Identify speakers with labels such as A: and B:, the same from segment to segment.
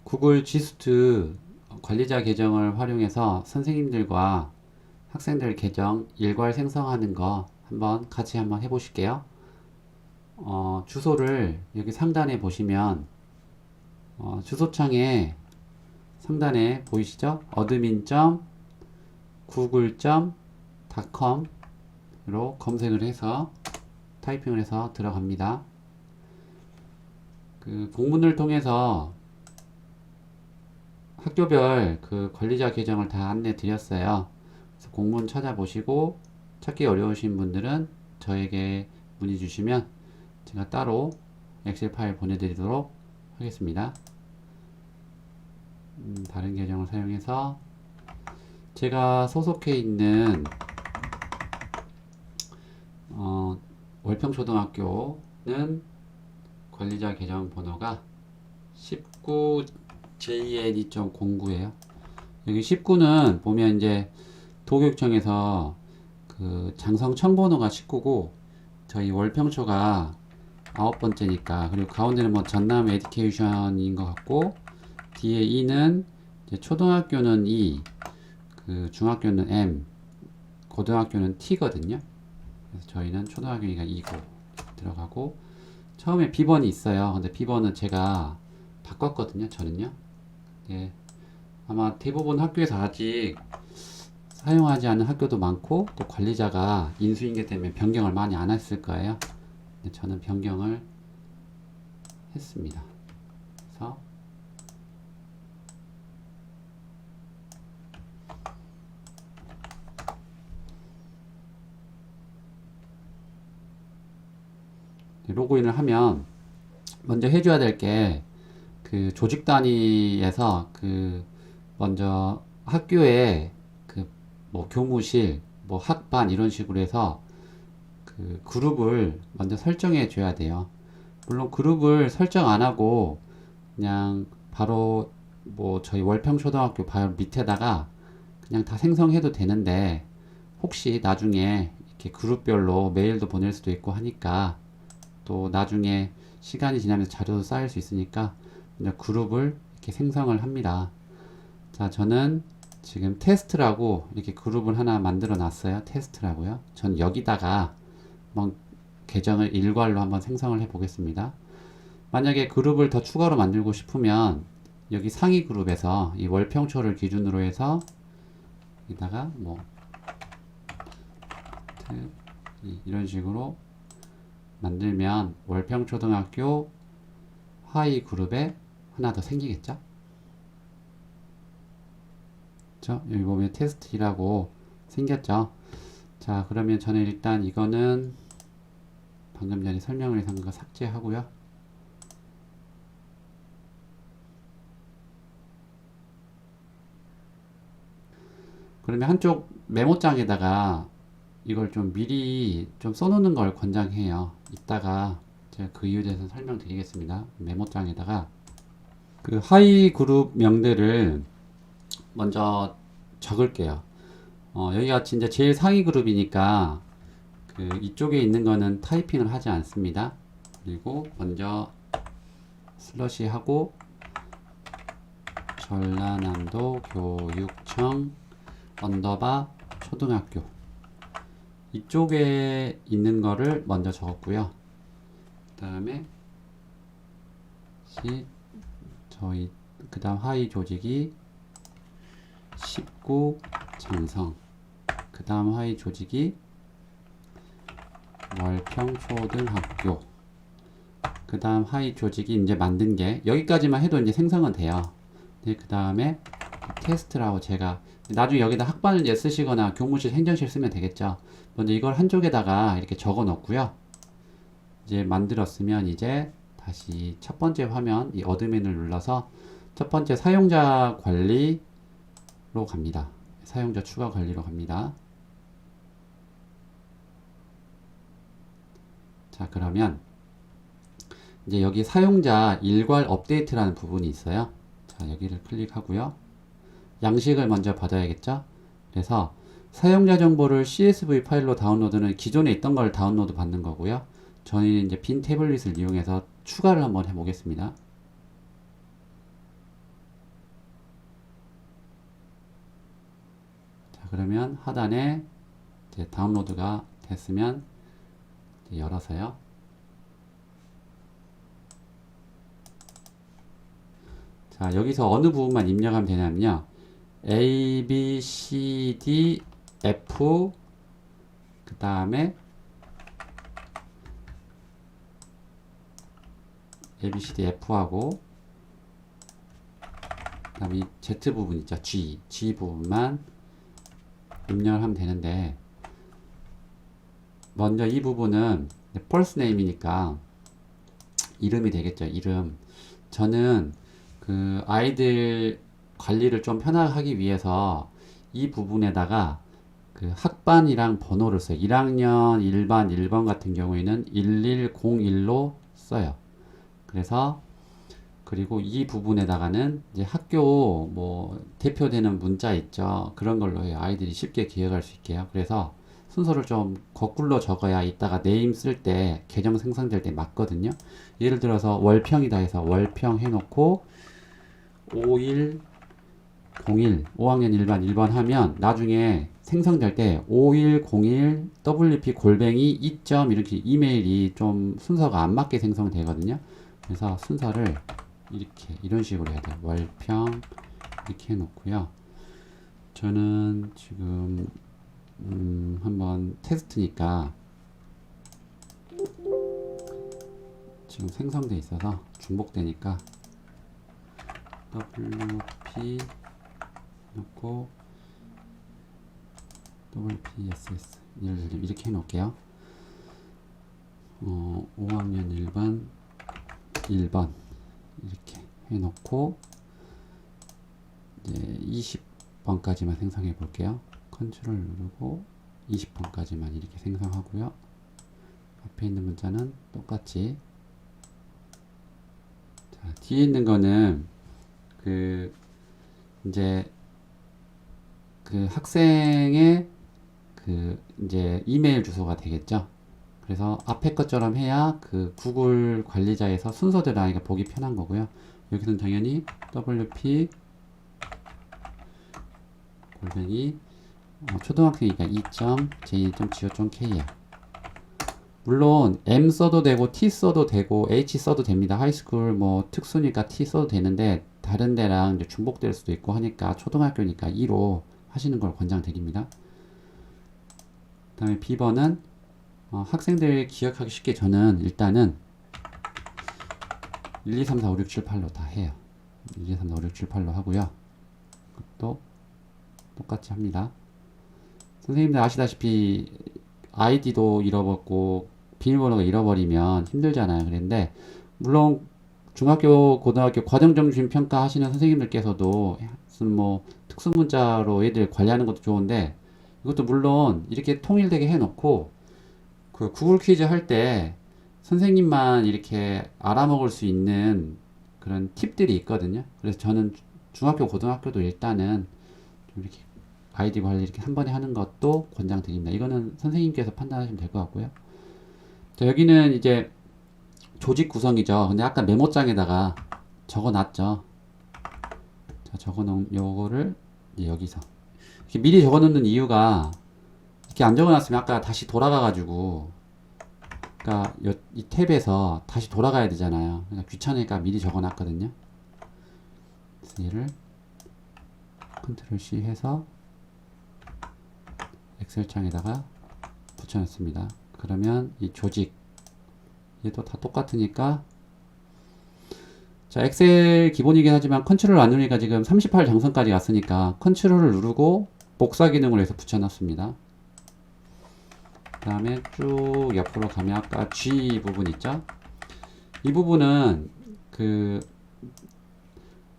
A: 구글 G수트 관리자 계정을 활용해서 선생님들과 학생들 계정 일괄 생성하는 거 같이 한번 해보실게요. 주소를 여기 상단에 보시면 주소창에 상단에 보이시죠? admin.google.com으로 검색을 해서 타이핑을 해서 들어갑니다. 그 공문을 통해서 학교별 그 관리자 계정을 다 안내 드렸어요. 그래서 공문 찾아보시고 찾기 어려우신 분들은 저에게 문의 주시면 제가 따로 엑셀 파일 보내드리도록 하겠습니다. 다른 계정을 사용해서 제가 소속해 있는 월평초등학교는 관리자 계정 번호가 19JN2.09예요. 여기 19는 보면 이제 도교육청에서 그 장성 청번호가 19고 저희 월평초가 9번째니까, 그리고 가운데는 뭐 전남 에듀케이션인 것 같고, 뒤에 2는 이제 초등학교는 2, 그 중학교는 M, 고등학교는 T거든요. 그래서 저희는 초등학교가 2고 들어가고, 처음에 B번이 있어요. 근데 B번은 제가 바꿨거든요. 저는요. 네. 아마 대부분 학교에서 아직 사용하지 않는 학교도 많고, 또 관리자가 인수인계 때문에 변경을 많이 안 했을 거예요. 근데 저는 변경을 했습니다. 그래서 로그인을 하면 먼저 해줘야 될 게, 그 조직 단위에서 그 먼저 학교에 그 뭐 교무실, 뭐 학반 이런 식으로 해서 그 그룹을 먼저 설정해 줘야 돼요. 물론 그룹을 설정 안 하고 그냥 바로 뭐 저희 월평초등학교 바로 밑에다가 그냥 다 생성해도 되는데, 혹시 나중에 이렇게 그룹별로 메일도 보낼 수도 있고 하니까, 또 나중에 시간이 지나면서 자료도 쌓일 수 있으니까 이제 그룹을 이렇게 생성을 합니다. 자, 저는 지금 테스트라고 이렇게 그룹을 하나 만들어 놨어요. 테스트라고요. 전 여기다가 한번 계정을 일괄로 한번 생성을 해 보겠습니다. 만약에 그룹을 더 추가로 만들고 싶으면 여기 상위 그룹에서 이 월평초를 기준으로 해서 여기다가 뭐 이런 식으로 만들면 월평초등학교 하위 그룹에 하나 더 생기겠죠? 그렇죠? 여기 보면 테스트 2라고 생겼죠? 자, 그러면 저는 일단 이거는 방금 전에 설명을 해서 거 삭제하고요. 그러면 한쪽 메모장에다가 이걸 좀 미리 좀 써놓는 걸 권장해요. 이따가 제가 그 이유에 대해서 설명드리겠습니다. 메모장에다가 그 하위 그룹 명들을 먼저 적을게요. 여기가 진짜 제일 상위 그룹이니까 그 이쪽에 있는 거는 타이핑을 하지 않습니다. 그리고 먼저 슬러시 하고 전라남도 교육청 언더바 초등학교, 이쪽에 있는 거를 먼저 적었고요. 그 다음에 저희 그 다음 하위 조직이 19 장성, 그 다음 하위 조직이 월평초등학교, 그 다음 하위 조직이 이제 만든 게 여기까지만 해도 이제 생성은 돼요. 네, 그 다음에 테스트라고 제가 나중에 여기다 학반을 이제 쓰시거나 교무실 행정실 쓰면 되겠죠. 먼저 이걸 한쪽에다가 이렇게 적어 놓고요. 이제 만들었으면 이제 다시 첫 번째 화면 이 어드민을 눌러서 첫 번째 사용자 관리로 갑니다. 사용자 추가 관리로 갑니다. 자, 그러면 이제 여기 사용자 일괄 업데이트라는 부분이 있어요. 자, 여기를 클릭하고요. 양식을 먼저 받아야겠죠. 그래서 사용자 정보를 CSV 파일로 다운로드는 기존에 있던 걸 다운로드 받는 거고요. 저희는 이제 빈 태블릿을 이용해서 추가를 한번 해보겠습니다. 그러면 하단에 이제 다운로드가 됐으면 이제 열어서요. 자, 여기서 어느 부분만 입력하면 되냐면요. A, B, C, D, F, 그 다음에 A, B, C, D, F하고 그 다음에 Z 부분 있죠. G 부분만 입력을 하면 되는데, 먼저 이 부분은 펄스 네임이니까 이름이 되겠죠. 이름. 저는 그 아이들 관리를 좀 편하게 하기 위해서 이 부분에다가 그 학반이랑 번호를 써요. 1학년 1반 1번 같은 경우에는 1101로 써요. 그래서 그리고 이 부분에다가는 이제 학교 뭐 대표되는 문자 있죠. 그런 걸로 해요. 아이들이 쉽게 기억할 수 있게요. 그래서 순서를 좀 거꾸로 적어야 이따가 네임 쓸 때 계정 생성될 때 맞거든요. 예를 들어서 월평이다 해서 월평 해놓고 5101 5학년 1반 1번 하면 나중에 생성될 때 5101 wp 골뱅이 2점 이렇게 이메일이 좀 순서가 안 맞게 생성되거든요. 그래서 순서를 이렇게 이런 식으로 해야 돼요. 월평 이렇게 해놓고요. 저는 지금 한번 테스트니까 지금 생성돼 있어서 중복되니까 wp 넣고 wpss 이렇게 해놓을게요. 5학년 1반 1번 이렇게 해놓고 이제 20번까지만 생성해 볼게요. 컨트롤 누르고 20번까지만 이렇게 생성하고요. 앞에 있는 문자는 똑같이. 자, 뒤에 있는 거는 그 이제 그 학생의 그 이제 이메일 주소가 되겠죠. 그래서 앞에 것처럼 해야 그 구글 관리자에서 순서대로 아이가 보기 편한 거고요. 여기서는 당연히 wp 골뱅이 초등학생이니까 2.j.go.kr. 물론 M 써도 되고 T 써도 되고 H 써도 됩니다. 하이스쿨 뭐 특수니까 T 써도 되는데 다른 데랑 이제 중복될 수도 있고 하니까 초등학교니까 2로 하시는 걸 권장드립니다. 그 다음에 B번은 학생들 기억하기 쉽게 저는 일단은 1, 2, 3, 4, 5, 6, 7, 8로 다 해요. 1, 2, 3, 4, 5, 6, 7, 8로 하고요. 또 똑같이 합니다. 선생님들 아시다시피 아이디도 잃어버리고 비밀번호가 잃어버리면 힘들잖아요. 그런데 물론 중학교, 고등학교 과정정신 평가 하시는 선생님들께서도 뭐 특수문자로 애들 관리하는 것도 좋은데 이것도 물론 이렇게 통일되게 해놓고 그 구글 퀴즈 할 때 선생님만 이렇게 알아먹을 수 있는 그런 팁들이 있거든요. 그래서 저는 중학교, 고등학교도 일단은 좀 이렇게 아이디 관리 이렇게 한 번에 하는 것도 권장드립니다. 이거는 선생님께서 판단하시면 될 것 같고요. 자, 여기는 이제 조직 구성이죠. 근데 아까 메모장에다가 적어 놨죠. 자, 적어 놓은 요거를 이제 여기서 이렇게 미리 적어 놓는 이유가 이렇게 안 적어 놨으면 아까 다시 돌아가 가지고 그러니까 이 탭에서 다시 돌아가야 되잖아요. 그러니까 귀찮으니까 미리 적어 놨거든요. 그래서 얘를 컨트롤 C 해서 엑셀 창에다가 붙여놨습니다. 그러면 이 조직 얘도 다 똑같으니까 자 엑셀 기본이긴 하지만 컨트롤 안 누르니까 지금 38 정선까지 갔으니까 컨트롤을 누르고 복사 기능을 해서 붙여놨습니다. 그 다음에 쭉 옆으로 가면 아까 G 부분 있죠? 이 부분은 그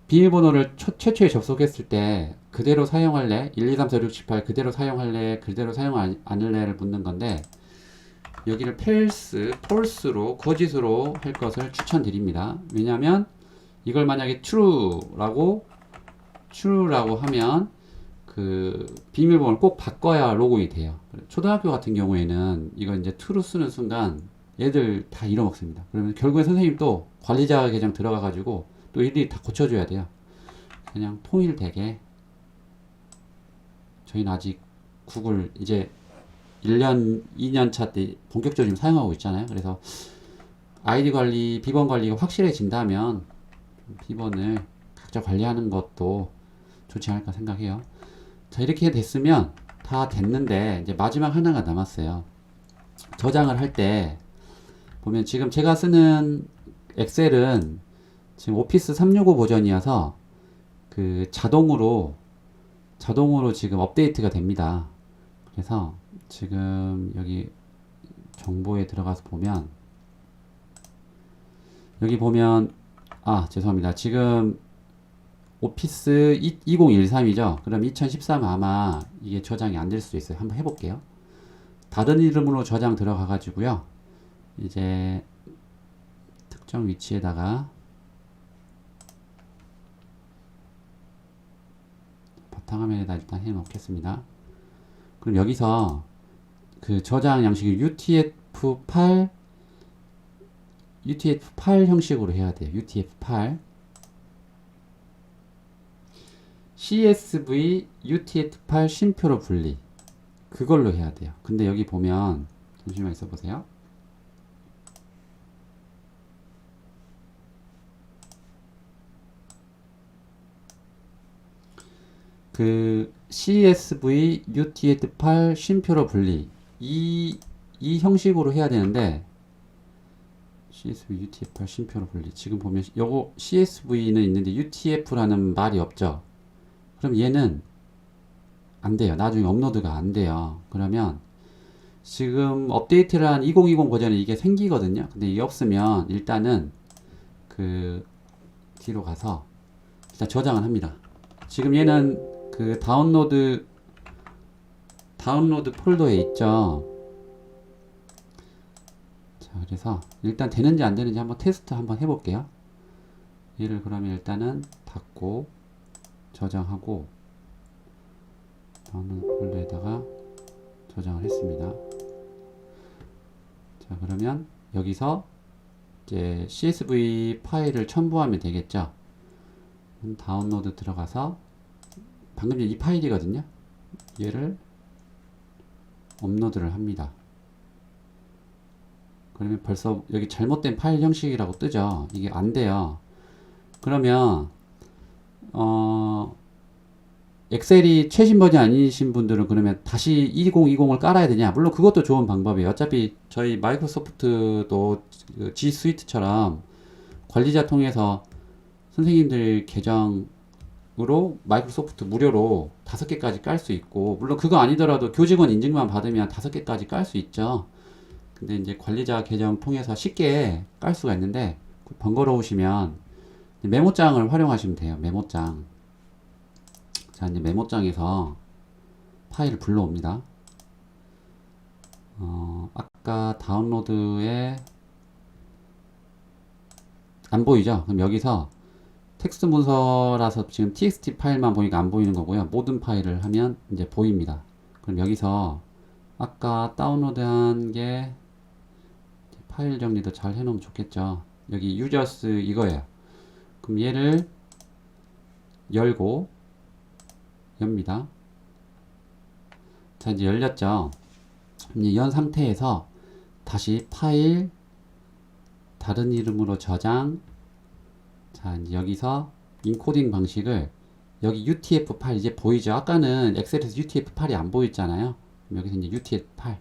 A: 비밀번호를 최초에 접속했을 때 그대로 사용할래? 1, 2, 3, 4, 5, 6, 7, 8 그대로 사용할래? 그대로 사용 않을래를 묻는 건데 여기를 false로 거짓으로 할 것을 추천드립니다. 왜냐하면 이걸 만약에 true라고 하면 그 비밀번호를 꼭 바꿔야 로그인이 돼요. 초등학교 같은 경우에는 이거 이제 true 쓰는 순간 얘들 다 잃어먹습니다. 그러면 결국에 선생님도 관리자 계정 들어가 가지고 또 일일이 다 고쳐줘야 돼요. 그냥 통일되게 저희는 아직 구글 이제 1년, 2년 차 때 본격적으로 지금 사용하고 있잖아요. 그래서 아이디 관리, 비번 관리가 확실해진다면 비번을 각자 관리하는 것도 좋지 않을까 생각해요. 자, 이렇게 됐으면 다 됐는데 이제 마지막 하나가 남았어요. 저장을 할 때 보면 지금 제가 쓰는 엑셀은 지금 오피스 365 버전이어서 그 자동으로 지금 업데이트가 됩니다. 그래서 지금 여기 정보에 들어가서 보면 여기 보면 죄송합니다. 지금 오피스 2013이죠. 그럼 2013 아마 이게 저장이 안 될 수도 있어요. 한번 해볼게요. 다른 이름으로 저장 들어가 가지고요. 이제 특정 위치에다가 바탕화면에다 일단 해 놓겠습니다. 그럼 여기서 그 저장 양식이 UTF-8 형식으로 해야 돼요. UTF-8 CSV UTF-8 쉼표로 분리 그걸로 해야 돼요. 근데 여기 보면 잠시만 있어 보세요. 그 CSV UTF-8 쉼표로 분리 이 형식으로 해야 되는데 CSV UTF-8 쉼표로 분리 지금 보면 요거 CSV는 있는데 UTF라는 말이 없죠. 그럼 얘는 안 돼요. 나중에 업로드가 안 돼요. 그러면 지금 업데이트를 한 2020 버전에 이게 생기거든요. 근데 이게 없으면 일단은 그 뒤로 가서 일단 저장을 합니다. 지금 얘는 그 다운로드 폴더에 있죠. 자, 그래서 일단 되는지 안 되는지 한번 테스트 한번 해볼게요. 얘를 그러면 일단은 닫고 저장하고 다운로드 폴더에다가 저장을 했습니다. 자, 그러면 여기서 이제 CSV 파일을 첨부하면 되겠죠. 다운로드 들어가서 방금 이 파일이거든요. 얘를 업로드를 합니다. 그러면 벌써 여기 잘못된 파일 형식이라고 뜨죠. 이게 안 돼요. 그러면 엑셀이 최신 버전 아니신 분들은 그러면 다시 2020을 깔아야 되냐? 물론 그것도 좋은 방법이에요. 어차피 저희 마이크로소프트도 G 스위트처럼 관리자 통해서 선생님들 계정으로 마이크로소프트 무료로 5개까지 깔 수 있고, 물론 그거 아니더라도 교직원 인증만 받으면 5개까지 깔 수 있죠. 근데 이제 관리자 계정 통해서 쉽게 깔 수가 있는데 번거로우시면 메모장을 활용하시면 돼요. 메모장. 자, 이제 메모장에서 파일을 불러옵니다. 아까 다운로드에 안 보이죠? 그럼 여기서 텍스트 문서라서 지금 txt 파일만 보니까 안 보이는 거고요. 모든 파일을 하면 이제 보입니다. 그럼 여기서 아까 다운로드한 게 파일 정리도 잘 해놓으면 좋겠죠. 여기 users 이거예요. 그럼 얘를 열고 엽니다. 자, 이제 열렸죠. 이제 연 상태에서 다시 파일 다른 이름으로 저장. 자, 이제 여기서 인코딩 방식을 여기 UTF-8 이제 보이죠? 아까는 엑셀에서 UTF-8이 안 보였잖아요. 여기서 이제 UTF-8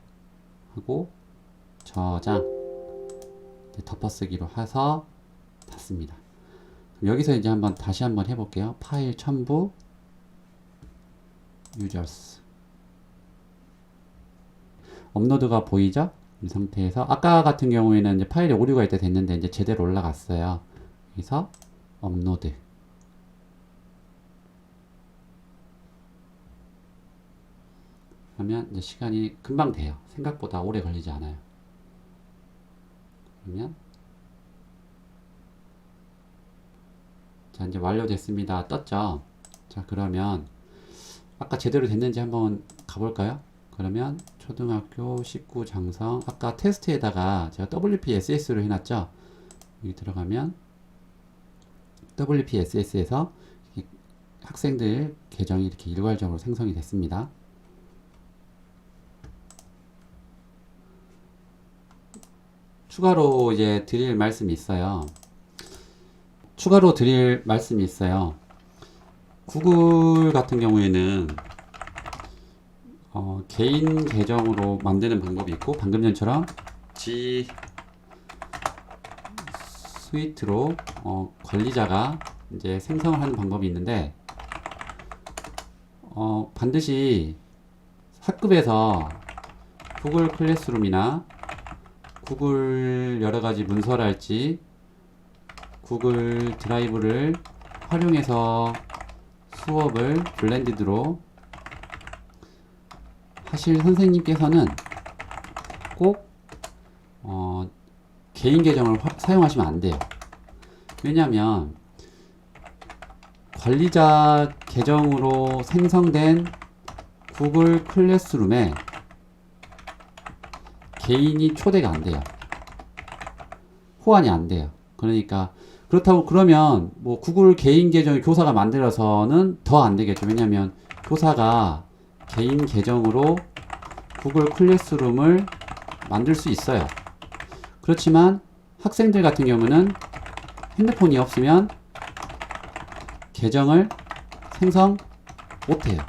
A: 하고 저장 덮어쓰기로 해서 닫습니다. 그럼 여기서 이제 다시 한번 해볼게요. 파일 첨부 users 업로드가 보이죠? 이 상태에서 아까 같은 경우에는 이제 파일에 오류가 있다 됐는데 이제 제대로 올라갔어요. 여기서 업로드 하면 이제 시간이 금방 돼요. 생각보다 오래 걸리지 않아요. 그러면 자, 이제 완료됐습니다. 떴죠? 자, 그러면 아까 제대로 됐는지 한번 가볼까요? 그러면 초등학교 19 장성 아까 테스트에다가 제가 WPSS로 해놨죠? 여기 들어가면 WPSS에서 학생들 계정이 이렇게 일괄적으로 생성이 됐습니다. 추가로 이제 드릴 말씀이 있어요. 추가로 드릴 말씀이 있어요. 구글 같은 경우에는 개인 계정으로 만드는 방법이 있고, 방금 전처럼 G 스위트로 관리자가 이제 생성을 하는 방법이 있는데, 반드시 학급에서 구글 클래스룸이나 구글 여러가지 문서랄지 구글 드라이브를 활용해서 수업을 블렌디드로 하실 선생님께서는 꼭 개인 계정을 사용하시면 안 돼요. 왜냐하면 관리자 계정으로 생성된 구글 클래스룸에 개인이 초대가 안 돼요. 호환이 안 돼요. 그러니까 그렇다고 그러면 뭐 구글 개인 계정을 교사가 만들어서는 더 안 되겠죠. 왜냐하면 교사가 개인 계정으로 구글 클래스룸을 만들 수 있어요. 그렇지만 학생들 같은 경우는 핸드폰이 없으면 계정을 생성 못해요.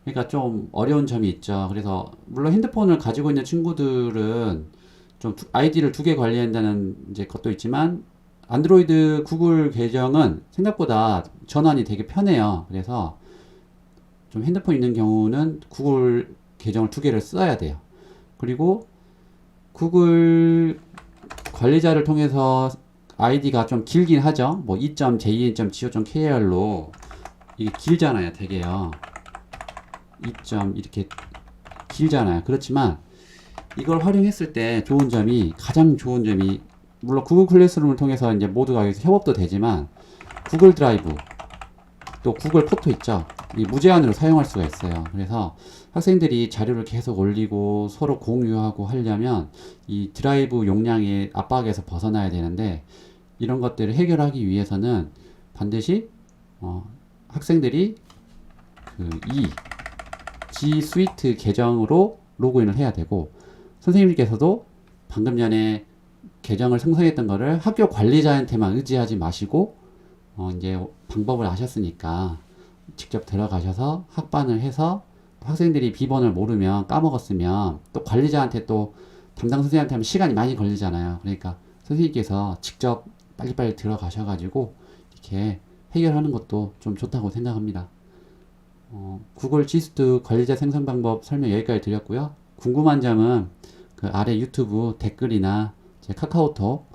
A: 그러니까 좀 어려운 점이 있죠. 그래서 물론 핸드폰을 가지고 있는 친구들은 좀 아이디를 두 개 관리한다는 이제 것도 있지만, 안드로이드 구글 계정은 생각보다 전환이 되게 편해요. 그래서 좀 핸드폰 있는 경우는 구글 계정을 두 개를 써야 돼요. 그리고 구글 관리자를 통해서 아이디가 좀 길긴 하죠. 뭐 2.jn.co.kr로 이게 길잖아요. 되게요. 2. 이렇게 길잖아요. 그렇지만 이걸 활용했을 때 가장 좋은 점이, 물론 구글 클래스룸을 통해서 이제 모두가 여기서 협업도 되지만, 구글 드라이브 또 구글 포토 있죠. 이 무제한으로 사용할 수가 있어요. 그래서 학생들이 자료를 계속 올리고 서로 공유하고 하려면 이 드라이브 용량의 압박에서 벗어나야 되는데, 이런 것들을 해결하기 위해서는 반드시 학생들이 이 G 스위트 계정으로 로그인을 해야 되고, 선생님께서도 방금 전에 계정을 생성했던 거를 학교 관리자한테만 의지하지 마시고, 이제 방법을 아셨으니까 직접 들어가셔서 학반을 해서, 학생들이 비번을 모르면 까먹었으면 또 관리자한테 또 담당 선생님한테 하면 시간이 많이 걸리잖아요. 그러니까 선생님께서 직접 빨리빨리 들어가셔가지고 이렇게 해결하는 것도 좀 좋다고 생각합니다. 구글 지스트 관리자 생성 방법 설명 여기까지 드렸고요. 궁금한 점은 그 아래 유튜브 댓글이나 제 카카오톡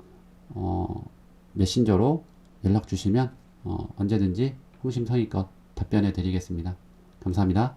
A: 메신저로 연락 주시면 언제든지 성심성의껏 답변해 드리겠습니다. 감사합니다.